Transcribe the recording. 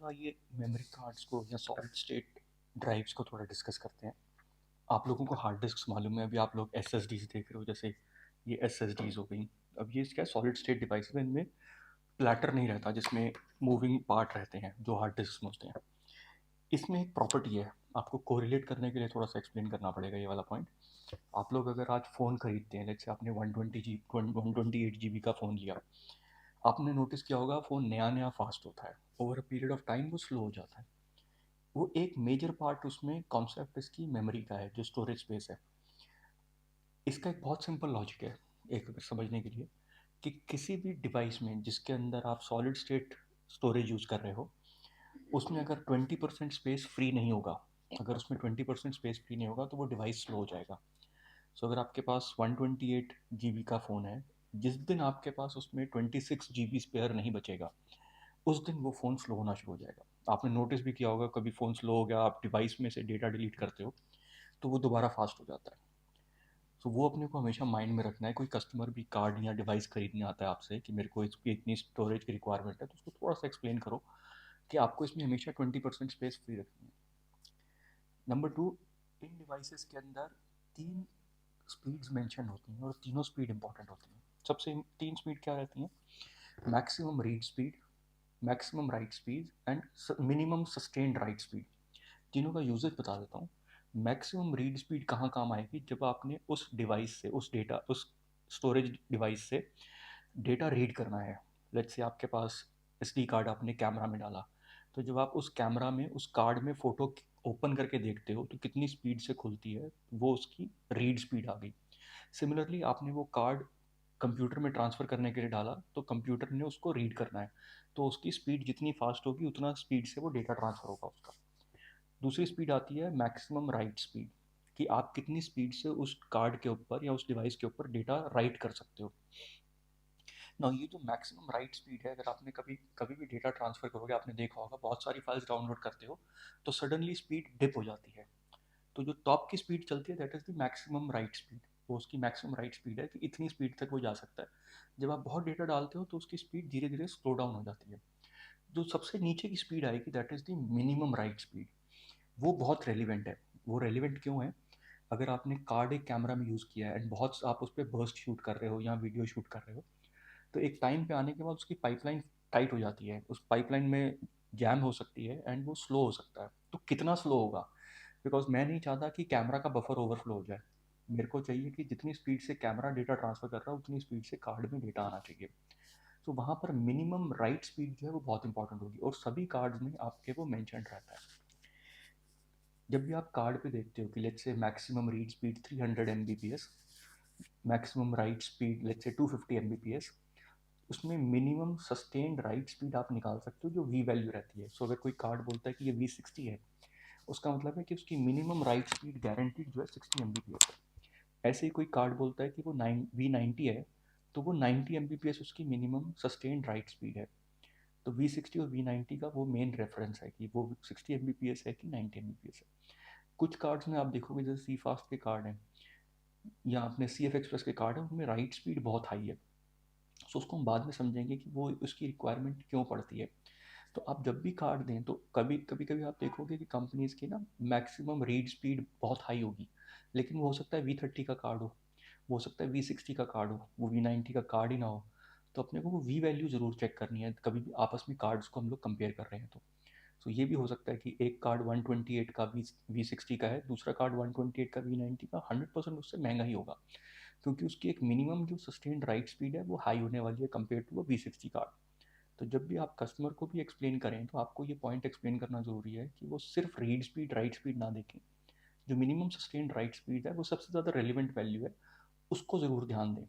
थोड़ा ये memory cards को या सॉलिड स्टेट ड्राइव्स को थोड़ा डिस्कस करते हैं। आप लोगों को हार्ड डिस्क मालूम है, अभी आप लोग एस एस डीज देख रहे हो, जैसे ये एस एस डीज हो गई। अब ये क्या सॉलिड स्टेट डिवाइस है, इनमें प्लैटर नहीं रहता जिसमें मूविंग पार्ट रहते हैं जो हार्ड डिस्क में होते हैं। इसमें एक प्रॉपर्टी है, आपको कोरिलेट करने के लिए थोड़ा सा एक्सप्लेन करना पड़ेगा ये वाला पॉइंट। आप लोग अगर आज फ़ोन खरीदते हैं, जैसे आपने 128 GB का फ़ोन लिया, आपने नोटिस किया होगा फ़ोन नया नया फास्ट होता है, over a period of time वो स्लो हो जाता है। वो एक मेजर पार्ट उसमें कॉन्सेप्ट इसकी मेमोरी का है, जो स्टोरेज स्पेस है। इसका एक बहुत सिंपल लॉजिक है एक समझने के लिए, कि किसी भी डिवाइस में जिसके अंदर आप सॉलिड स्टेट स्टोरेज यूज़ कर रहे हो, उसमें अगर 20% स्पेस फ्री नहीं होगा, अगर उसमें 20% स्पेस फ्री नहीं होगा तो वो डिवाइस स्लो हो जाएगा। सो अगर आपके पास 128 GB का फ़ोन है, जिस दिन आपके पास उसमें 26 GB स्पेयर नहीं बचेगा, उस दिन वो फ़ोन स्लो होना शुरू हो जाएगा। आपने नोटिस भी किया होगा, कभी फ़ोन स्लो हो गया, आप डिवाइस में से डेटा डिलीट करते हो तो वो दोबारा फास्ट हो जाता है। तो वो अपने को हमेशा माइंड में रखना है। कोई कस्टमर भी कार्ड या डिवाइस खरीदने आता है आपसे कि मेरे को इसकी इतनी स्टोरेज की रिक्वायरमेंट है, तो उसको थोड़ा सा एक्सप्लेन करो कि आपको इसमें हमेशा 20% स्पेस फ्री रखनी है। नंबर टू, इन डिवाइसेस के अंदर तीन स्पीड्स मेंशन होती हैं और तीनों स्पीड इंपॉर्टेंट होती हैं। सबसे तीन स्पीड क्या रहती हैं? Maximum read speed, maximum right speed and minimum sustained right speed. तीनों का यूजेज बता देता हूँ। मैक्सिमम रीड स्पीड कहाँ काम आएगी? जब आपने उस डिवाइस से उस स्टोरेज डिवाइस से डेटा रीड करना है। लेट्स से आपके पास एसडी कार्ड आपने कैमरा में डाला, तो जब आप उस कैमरा में उस कार्ड में फ़ोटो ओपन करके देखते हो तो कितनी स्पीड से खुलती है, वो उसकी रीड स्पीड आ गई। सिमिलरली आपने वो कार्ड कंप्यूटर में ट्रांसफ़र करने के लिए डाला, तो कंप्यूटर ने उसको रीड करना है, तो उसकी स्पीड जितनी फास्ट होगी उतना स्पीड से वो डेटा ट्रांसफ़र होगा उसका। दूसरी स्पीड आती है मैक्सिमम राइट स्पीड, कि आप कितनी स्पीड से उस कार्ड के ऊपर या उस डिवाइस के ऊपर डेटा राइट कर सकते हो। ना ये जो मैक्सिमम राइट स्पीड है, अगर आपने कभी कभी भी डेटा ट्रांसफ़र करोगे, आपने देखा होगा बहुत सारी फाइल्स डाउनलोड करते हो तो सडनली स्पीड डिप हो जाती है। तो जो टॉप की स्पीड चलती है that is the maximum right speed. वो उसकी मैक्सिमम राइट स्पीड है कि इतनी स्पीड तक वो जा सकता है। जब आप बहुत डेटा डालते हो तो उसकी स्पीड धीरे धीरे स्लो डाउन हो जाती है। जो सबसे नीचे की स्पीड आएगी that is the minimum right speed. वो बहुत रेलिवेंट है। वो रेलिवेंट क्यों है? अगर आपने कार्ड एक कैमरा में यूज़ किया है एंड बहुत आप उस पर बर्स्ट शूट कर रहे हो या वीडियो शूट कर रहे हो, तो एक टाइम पे आने के बाद उसकी पाइपलाइन टाइट हो जाती है, उस पाइपलाइन में जैम हो सकती है एंड वो स्लो हो सकता है। तो कितना स्लो होगा? बिकॉज मैं नहीं चाहता कि कैमरा का बफर ओवरफ्लो हो जाए। मेरे को चाहिए कि जितनी स्पीड से कैमरा डेटा ट्रांसफर कर रहा है उतनी स्पीड से कार्ड में डेटा आना चाहिए। तो वहाँ पर मिनिमम राइट स्पीड जो है वो बहुत इंपॉर्टेंट होगी और सभी कार्ड्स में आपके वो मैंशन रहता है। जब भी आप कार्ड पे देखते हो कि let's say maximum read speed 300 Mbps, maximum right speed let's say 250 Mbps, उसमें मिनिमम सस्टेन्ड राइट स्पीड आप निकाल सकते हो जो वी वैल्यू रहती है। सो अगर कोई कार्ड बोलता है कि ये V60 है, उसका मतलब है कि उसकी मिनिमम राइट स्पीड गारंटीड जो है 60 Mbps है। ऐसे ही कोई कार्ड बोलता है कि वो V90 है, तो वो 90 Mbps उसकी मिनिमम सस्टेन्ड राइट स्पीड है। तो V60 और V90 का वो मेन रेफरेंस है कि वो 60 Mbps है कि 90 Mbps है। कुछ कार्ड्स में आप देखोगे जैसे सी फास्ट के कार्ड हैं या अपने सी एफ एक्सप्रेस के कार्ड हैं, उनमें राइट स्पीड बहुत हाई है। सो उसको हम बाद में समझेंगे कि वो उसकी रिक्वायरमेंट क्यों पड़ती है। तो आप जब भी कार्ड दें तो कभी कभी कभी आप देखोगे कि कंपनीज की ना मैक्सिमम रीड स्पीड बहुत हाई होगी, लेकिन वो हो सकता है V30 का कार्ड वो हो सकता है V60 का कार्ड हो, वो V90 का कार्ड ही ना हो। तो अपने को वो वी वैल्यू ज़रूर चेक करनी है कभी भी आपस में कार्ड्स को हम लोग कंपेयर कर रहे हैं तो। सो ये भी हो सकता है कि एक कार्ड 128 का V60 का है, दूसरा कार्ड 128 का V90 का, 100% उससे महंगा ही होगा, क्योंकि उसकी एक मिनिमम जो सस्टेन्ड राइट स्पीड है वो हाई होने वाली है कंपेयर टू वो V60 कार्ड। तो जब भी आप कस्टमर को भी एक्सप्लेन करें तो आपको ये पॉइंट एक्सप्लेन करना ज़रूरी है कि वो सिर्फ रीड स्पीड राइट स्पीड ना देखें। जो मिनिमम सस्टेन्ड राइट स्पीड है वो सबसे ज़्यादा रेलिवेंट वैल्यू है, उसको ज़रूर ध्यान दें।